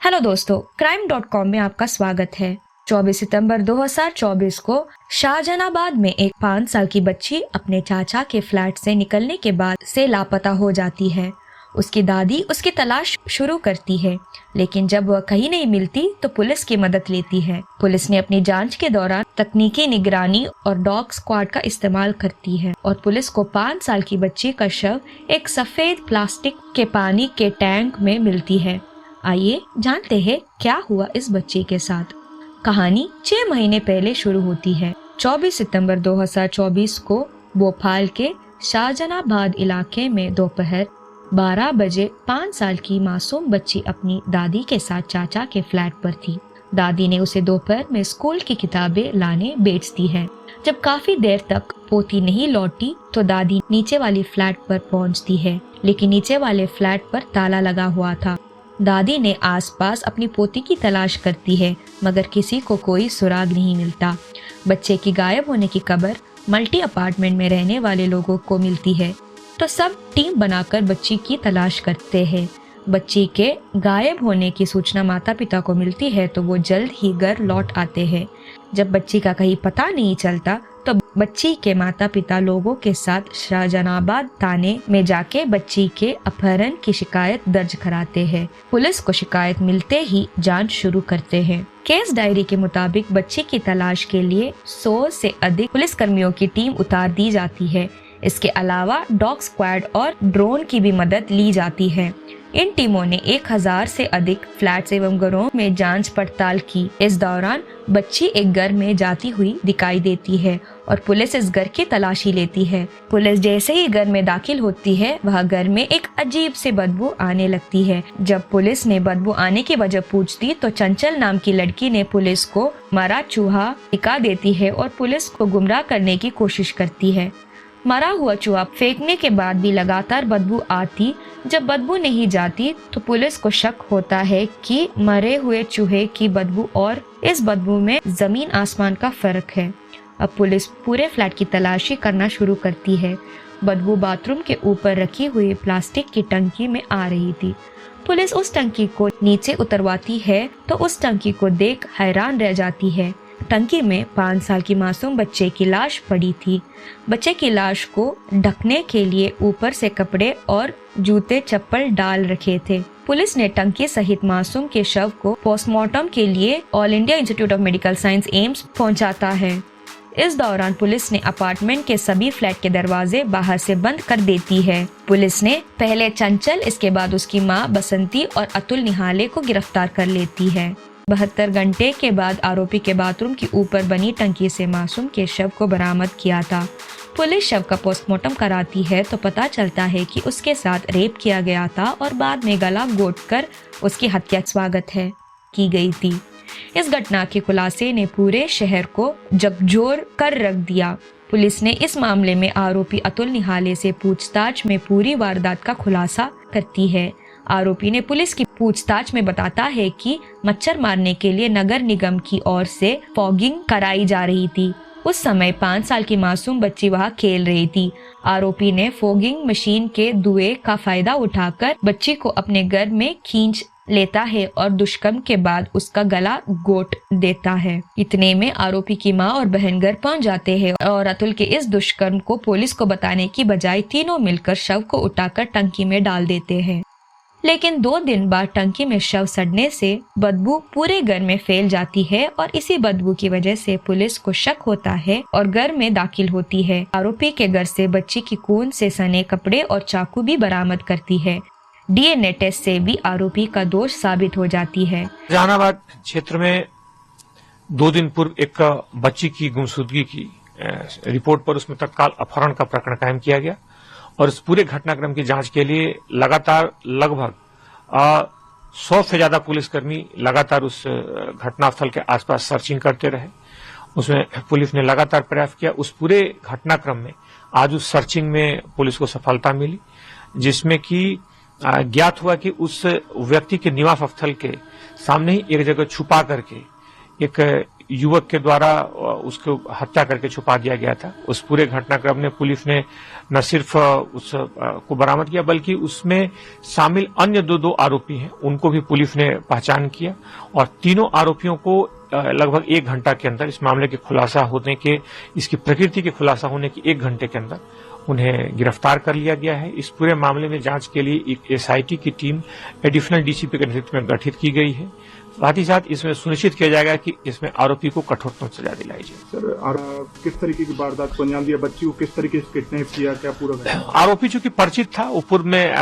Hello दोस्तों, crime.com में आपका स्वागत है। 24 सितंबर 2024 को शाहजहानाबाद में एक 5 साल की बच्ची अपने चाचा के फ्लैट से निकलने के बाद से लापता हो जाती है। उसकी दादी उसकी तलाश शुरू करती है, लेकिन जब वह कहीं नहीं मिलती तो पुलिस की मदद लेती है। पुलिस ने अपनी जांच के दौरान तकनीकी निगरानी और डॉग स्क्वाड का इस्तेमाल करती है और पुलिस को 5 साल की बच्ची का शव एक सफेद प्लास्टिक के पानी के टैंक में मिलती है। आइए जानते हैं क्या हुआ इस बच्चे के साथ। कहानी 6 महीने पहले शुरू होती है। 24 सितंबर 2024 को भोपाल के शाहजहानाबाद इलाके में दोपहर 12 बजे 5 साल की मासूम बच्ची अपनी दादी के साथ चाचा के फ्लैट पर थी। दादी ने उसे दोपहर में स्कूल की किताबें लाने भेज दी है। जब काफी देर तक पोती नहीं लौटी तो दादी नीचे वाली फ्लैट पर पहुंचती है, लेकिन नीचे वाले फ्लैट पर ताला लगा हुआ था। दादी ने आसपास अपनी पोती की तलाश करती है, मगर किसी को कोई सुराग नहीं मिलता। बच्चे की गायब होने की खबर मल्टी अपार्टमेंट में रहने वाले लोगों को मिलती है, तो सब टीम बनाकर बच्ची की तलाश करते हैं। बच्ची के गायब होने की सूचना माता पिता को मिलती है तो वो जल्द ही घर लौट आते हैं। जब बच्ची का कहीं पता नहीं चलता तो बच्ची के माता पिता लोगों के साथ शाहजहानाबाद थाने में जाके बच्ची के अपहरण की शिकायत दर्ज कराते हैं। पुलिस को शिकायत मिलते ही जांच शुरू करते हैं। केस डायरी के मुताबिक बच्ची की तलाश के लिए 100 से अधिक पुलिस कर्मियों की टीम उतार दी जाती है। इसके अलावा डॉग स्क्वाड और ड्रोन की भी मदद ली जाती है। इन टीमों ने 1000 से अधिक फ्लैट्स एवं घरों में जांच पड़ताल की। इस दौरान बच्ची एक घर में जाती हुई दिखाई देती है और पुलिस इस घर की तलाशी लेती है। पुलिस जैसे ही घर में दाखिल होती है, वह घर में एक अजीब से बदबू आने लगती है। जब पुलिस ने बदबू आने की वजह पूछती तो चंचल नाम की लड़की ने पुलिस को मरा चूहा दिखा देती है और पुलिस को गुमराह करने की कोशिश करती है। मरा हुआ चूहा फेंकने के बाद भी लगातार बदबू आती। जब बदबू नहीं जाती तो पुलिस को शक होता है कि मरे हुए चूहे की बदबू और इस बदबू में जमीन आसमान का फर्क है। अब पुलिस पूरे फ्लैट की तलाशी करना शुरू करती है। बदबू बाथरूम के ऊपर रखी हुई प्लास्टिक की टंकी में आ रही थी। पुलिस उस टंकी को नीचे उतरवाती है तो उस टंकी को देख हैरान रह जाती है। टंकी में 5 साल की मासूम बच्चे की लाश पड़ी थी। बच्चे की लाश को ढकने के लिए ऊपर से कपड़े और जूते चप्पल डाल रखे थे। पुलिस ने टंकी सहित मासूम के शव को पोस्टमार्टम के लिए all India institute of medical science AIIMS पहुंचाता है। इस दौरान पुलिस ने अपार्टमेंट के सभी फ्लैट के दरवाजे बाहर से बंद कर देती है। पुलिस ने पहले चंचल, इसके बाद उसकी मां बसंती और अतुल निहाले को गिरफ्तार कर लेती है। 72 घंटे के बाद आरोपी के बाथरूम की ऊपर बनी टंकी से मासूम के शव को बरामद किया था। पुलिस शव का पोस्टमार्टम कराती है तो पता चलता है कि उसके साथ रेप किया गया था और बाद में गला घोंटकर उसकी हत्या की गई थी। इस घटना के खुलासे ने पूरे शहर को झकझोर कर रख दिया। पुलिस ने इस मामले में आरोपी अतुल निहाले से पूछताछ में पूरी वारदात का खुलासा करती है। आरोपी ने पुलिस की पूछताछ में बताता है कि मच्छर मारने के लिए नगर निगम की ओर से फॉगिंग कराई जा रही थी। उस समय 5 साल की मासूम बच्ची वहां खेल रही थी। आरोपी ने फॉगिंग मशीन के धुएं का फायदा उठाकर बच्ची को अपने घर में खींच लेता है और दुष्कर्म के बाद उसका गला घोंट देता है। इतने में आरोपी की मां और बहन घर पहुंच जाते हैं और अतुल के इस दुष्कर्म को पुलिस को बताने की बजाय तीनों मिलकर शव को उठाकर टंकी में डाल देते हैं। लेकिन 2 दिन बाद टंकी में शव सड़ने से बदबू पूरे घर में फैल जाती है और इसी बदबू की वजह से पुलिस को शक होता है और घर में दाखिल होती है। आरोपी के घर से बच्ची की खून से सने कपड़े और चाकू भी बरामद करती है। डीएनए टेस्ट से भी आरोपी का दोष साबित हो जाती है। जहानाबाद क्षेत्र में 2 दिन पूर्व एक बच्ची की गुमशुदगी की रिपोर्ट पर उसमें तत्काल अपहरण का प्रकरण कायम किया गया और इस पूरे घटनाक्रम की जांच के लिए लगातार लगभग 100 से ज्यादा पुलिसकर्मी लगातार उस घटनास्थल के आसपास सर्चिंग करते रहे। उसमें पुलिस ने लगातार प्रयास किया। उस पूरे घटनाक्रम में आज उस सर्चिंग में पुलिस को सफलता मिली, जिसमें कि ज्ञात हुआ कि उस व्यक्ति के निवास स्थल के सामने ही एक जगह छुपा करके एक युवक के द्वारा उसको हत्या करके छुपा दिया गया था। उस पूरे घटनाक्रम में पुलिस ने न सिर्फ उस को बरामद किया बल्कि उसमें शामिल अन्य दो आरोपी हैं उनको भी पुलिस ने पहचान किया और तीनों आरोपियों को लगभग 1 घंटा के अंदर इस मामले के खुलासा होने के, इसकी प्रकृति के खुलासा होने के 1 घंटे के अंदर उन्हें गिरफ्तार कर लिया गया है। इस पूरे मामले में जांच के लिए एक एसआईटी की टीम एडिशनल डीसीपी के नेतृत्व में गठित की गई है। साथ ही साथ इसमें सुनिश्चित किया जाएगा कि इसमें आरोपी को कठोरतम सजा दिलाई जाए। सर, किस तरीके की वारदात को अंजाम दिया, बच्ची को किस तरीके से किडनैप किया, क्या पूरा? आरोपी चूंकि परिचित था, वो पूर्व में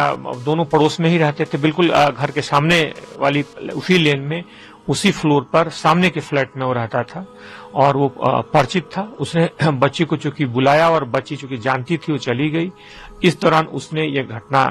दोनों पड़ोस में ही रहते थे, बिल्कुल घर के सामने वाली उसी लेन में उसी फ्लोर पर सामने के फ्लैट में वो रहता था और वो परिचित था। उसने बच्ची को चूंकि बुलाया और बच्ची चूंकि जानती थी वो चली गई। इस दौरान उसने ये घटना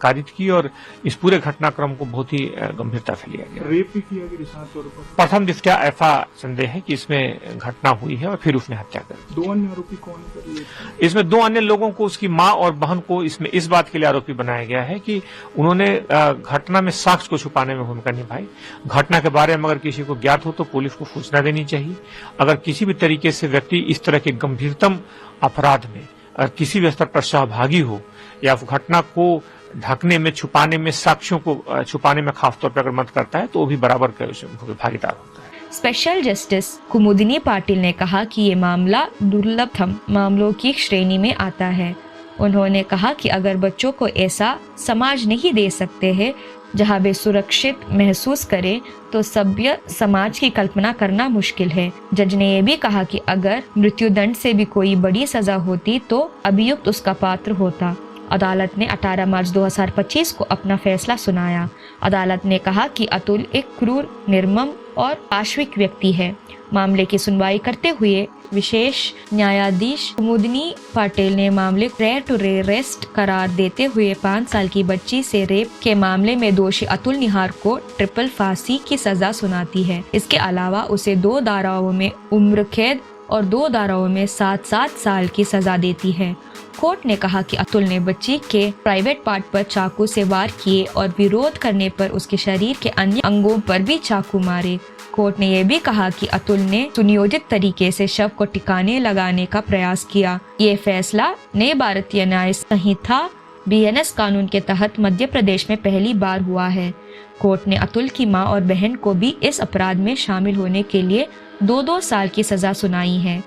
कारित की और इस पूरे घटनाक्रम को बहुत ही गंभीरता से लिया गया। रेप भी किया गया निशान तौर पर? प्रथम दृष्टया ऐसा संदेह है कि इसमें घटना हुई है और फिर उसने हत्या कर दी। 2 अन्य आरोपी कौन है? इसमें 2 अन्य लोगों को, उसकी मां और बहन को इसमें इस बात के लिए आरोपी बनाया गया है कि उन्होंने घटना में साक्ष्य को छुपाने में भूमिका निभाई। घटना के बारे में अगर किसी को ज्ञात हो तो पुलिस को सूचना देनी चाहिए। अगर किसी भी तरीके से व्यक्ति इस तरह के गंभीरतम अपराध में किसी भी स्तर पर सहभागी हो या घटना को ढकने में, छुपाने में, साक्ष्यों को छुपाने में खासतौर पर अगर मदद करता है तो वो भी बराबर का भागीदार होता है। स्पेशल जस्टिस कुमुदिनी पाटिल ने कहा कि ये मामला दुर्लभतम मामलों की श्रेणी में आता है। उन्होंने कहा कि अगर बच्चों को ऐसा समाज नहीं दे सकते हैं जहां वे सुरक्षित महसूस करें तो सभ्य समाज की कल्पना करना मुश्किल है। जज ने यह भी कहा कि अगर मृत्युदंड से भी कोई बड़ी सजा होती तो अभियुक्त उसका पात्र होता। अदालत ने 18 मार्च 2025 को अपना फैसला सुनाया। अदालत ने कहा कि अतुल एक क्रूर, निर्मम और पाशविक व्यक्ति है। मामले की सुनवाई करते हुए विशेष न्यायाधीश कुमुदिनी पाटिल ने मामले रेयर टू रेरेस्ट करार देते हुए 5 साल की बच्ची से रेप के मामले में दोषी अतुल निहार को ट्रिपल फांसी की सजा सुनाती है। इसके अलावा उसे 2 धाराओं में उम्र कैद और 2 धाराओं में 7-7 साल की सजा देती है। कोर्ट ने कहा कि अतुल ने बच्ची के प्राइवेट पार्ट पर चाकू से वार किए और विरोध करने पर उसके शरीर के अन्य अंगों पर भी चाकू मारे। कोर्ट ने यह भी कहा कि अतुल ने सुनियोजित तरीके से शव को ठिकाने लगाने का प्रयास किया। ये फैसला नए भारतीय न्याय संहिता BNS कानून के तहत मध्य प्रदेश में पहली बार हुआ है। कोर्ट ने अतुल की मां और बहन को भी इस अपराध में शामिल होने के लिए 2-2 साल की सजा सुनाई है।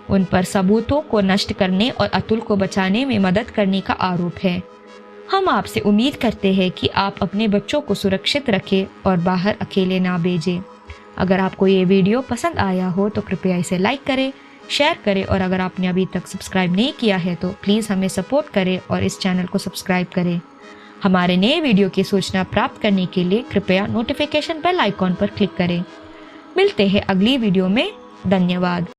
उन पर सबूतों को नष्ट करने और अतुल को बचाने में मदद करने का आरोप है। हम आपसे उम्मीद करते हैं कि आप अपने बच्चों को सुरक्षित रखें और बाहर अकेले ना भेजें। अगर आपको ये वीडियो पसंद आया हो तो कृपया इसे लाइक करें, शेयर करें और अगर आपने अभी तक सब्सक्राइब नहीं किया है तो प्लीज़ हमें सपोर्ट करें और इस चैनल को सब्सक्राइब करें। हमारे नए वीडियो की सूचना प्राप्त करने के लिए कृपया नोटिफिकेशन बेल आइकॉन पर क्लिक करें। मिलते हैं अगली वीडियो में। धन्यवाद।